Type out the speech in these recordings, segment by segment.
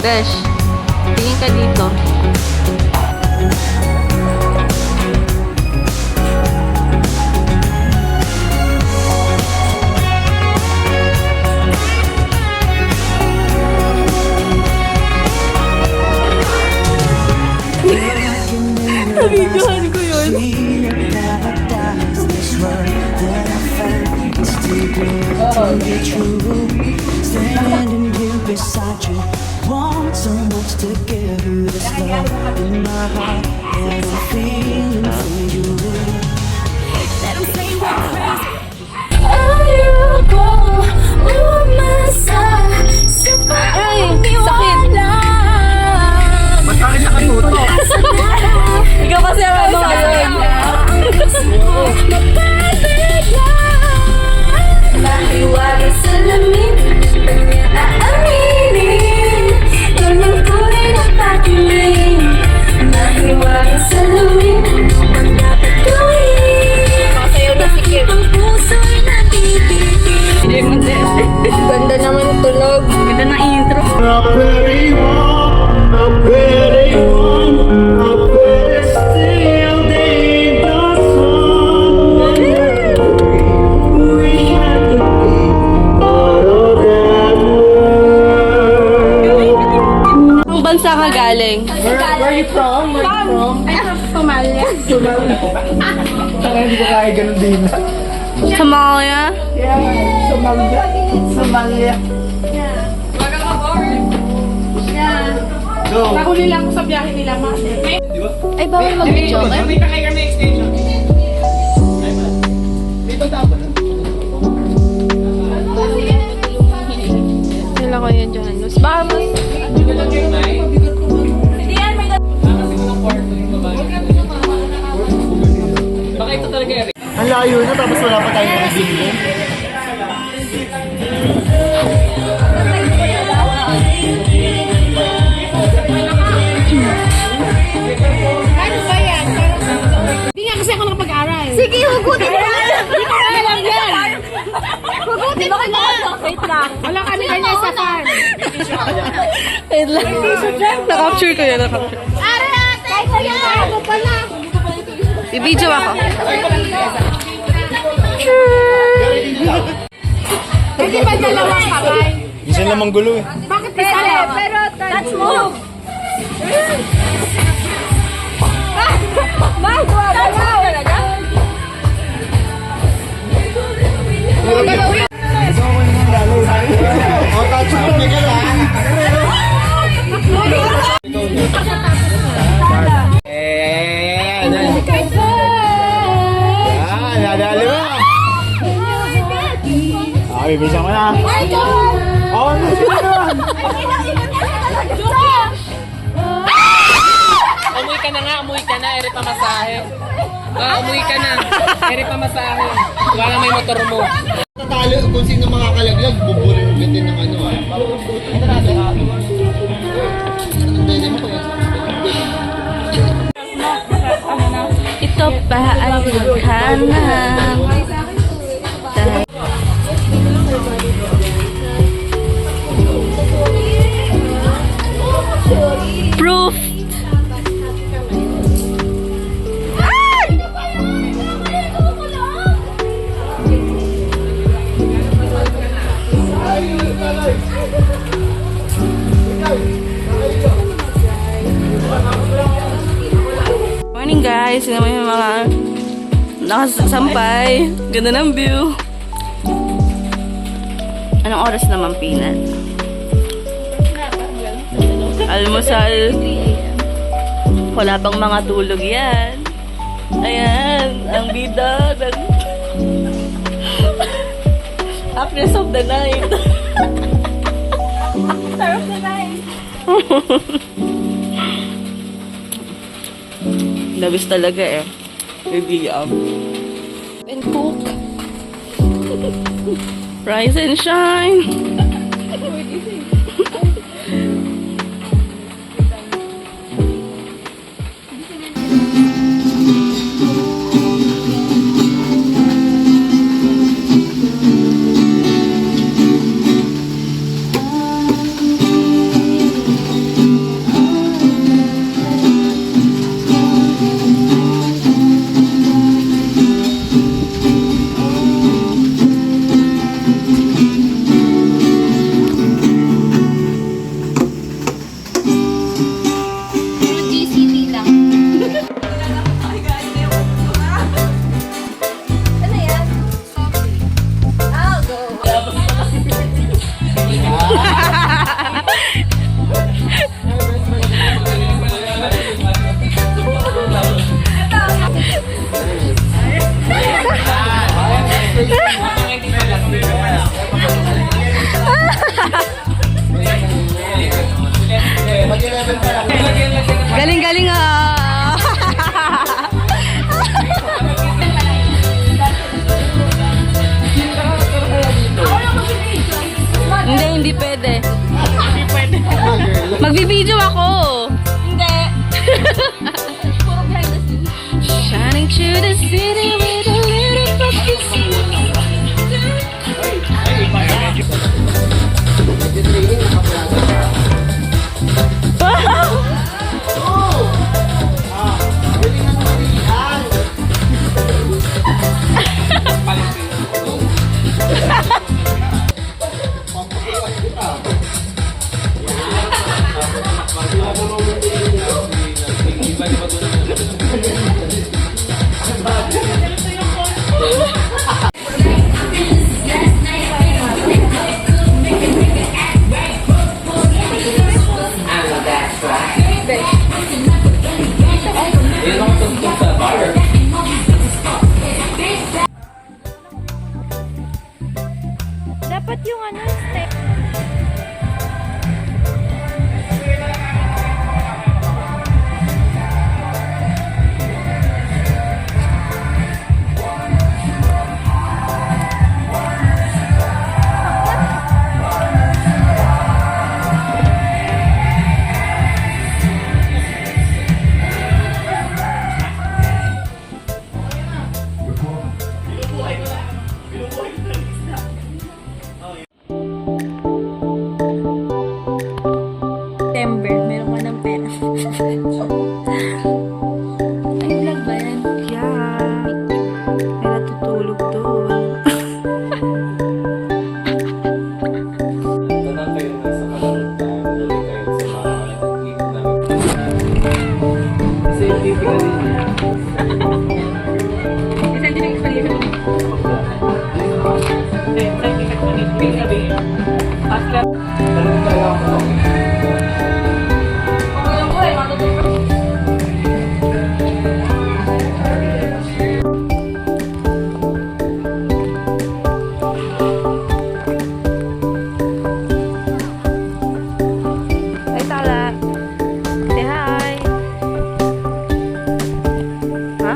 Besh, tingin ka dito. Nabidyohan ko yun. Standing here beside you, want so much to give you this love in my heart that I'm feeling for you. Let 'em say we're crazy. Ayoko, on my side, Ay, sakit. Masakit sa kanuto. Ikaw kasi ang ano ngayon. Nahiwaga sa lamin, kanya aaminin, ganyan ko rin ang pakiling. Nahiwaga sa lamin, ang dapat gawin. Ang puso'y nabibigay. Ganda naman ng tunog. Ganda ng intro. Ang bansa ka galing? Where are you from? Where are you from? I'm from Somalia. Saka hindi ko kaya ganun din. Somalia? Yeah, Somalia. Somalia. Go. Nahuli lang ako sa biyahe nila, ma. Ay, bawal mag-video. May pa kayo kami extension. Ay, ba? Dito dapat. Nila ko yun dyan. Mas baka mas... Dito lang kayo, May. Kasi ko ng kwarto yung babae. Baka ito talaga yun. Ang layo na tapos wala pa tayong nabili. Ano ba yan? Hindi nga kasi ako nakapag-aral. Sige, hugutin mo na! Hindi ko alam yan. Hugutin mo na! Wait lang. Wala kami ganyan sa farm. Wait lang. Na-capture ko yun, na-capture. Kahit na yan, ako pala. I-video ako. Kasi ba dalawang kamay? Minsan lamang gulo eh. Bakit isa lang? Pero touch mo. Mas, talaga? O, touch mo na ka lang. Nadali mo. Bibisan ko na. Oo, nasa naman. Umuwi ka na nga, umuwi ka na. Eri pa masahe. Umuwi ka na. Eri pa masahe. Wala may motor mo. Tatalo kung sino makakalaglag, buburin ulit din ng ano ah. Hindi mo ko yan. Ito pa ay maghanap. Proof! Morning guys, yun naman yung mga nakasampay. Ganda ng view. Anong oras naman, Peanut? Almusal. Wala pang mga tulog yan. Ayan, ang bida. Happiness of the night. Star of the night. Labis talaga eh. Maybe and cook. Rise and shine. Picture the city with a little fucking dapat yung ano, step. September, meron ka ng pera. Ay, vlog ba yan? Yeah. May natutulog doon. Tanang kayo nasa kalaro tayo. Dali kayo sa mga ikot namin. Kasi yung TV ka rin. Isang din ang explanation. Tanong tayo ako. Ay, Tala. Say hi. Ha?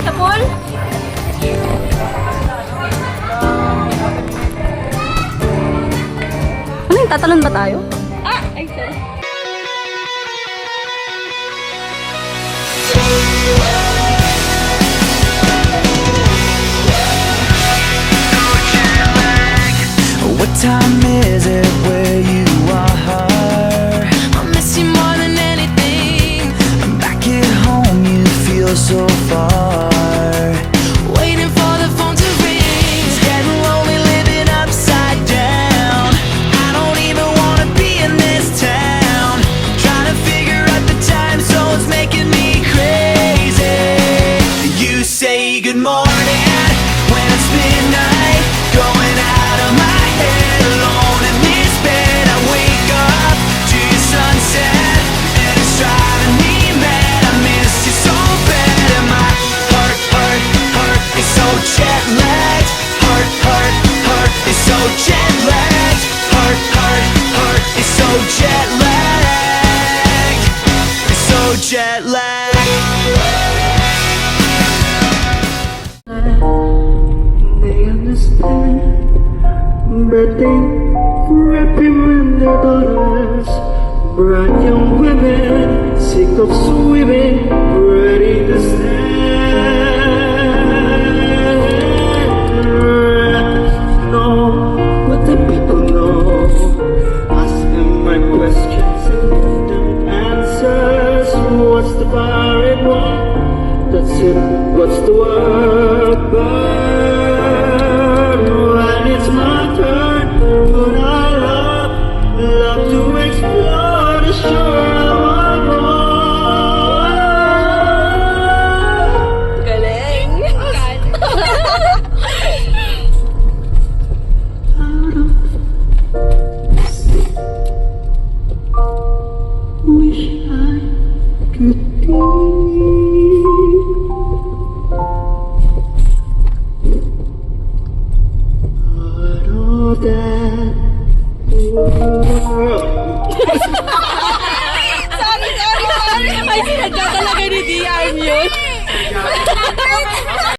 Sa pool? Ano yung tatalon ba tayo? Ah! Ay, sorry. What time is it where you are? I miss you more than anything. Back at home, you feel so far. Waiting for the phone to ring. Getting lonely, living upside down. I don't even wanna be in this town. Trying to figure out the time zones, making me crazy. You say good morning when it's midnight. Going out of my head, alone in this bed. I wake up to your sunset, and it's driving me mad. I miss you so bad, and my heart is so jet lagged. Heart is so jet lagged. Heart is so jet lagged. It's so jet lagged. They understand, but they rapping when their daughters, bright young women, sick of swimming, ready to stand. No, what the people know, asking my questions and them answers. What's the bar and what? That's it, what's the word? Burn, when it's my turn, would I love to explore the shore of my heart. Galing! Wish I could be part of that world. Sorry! Ay, sinadya talaga ni Dian yun.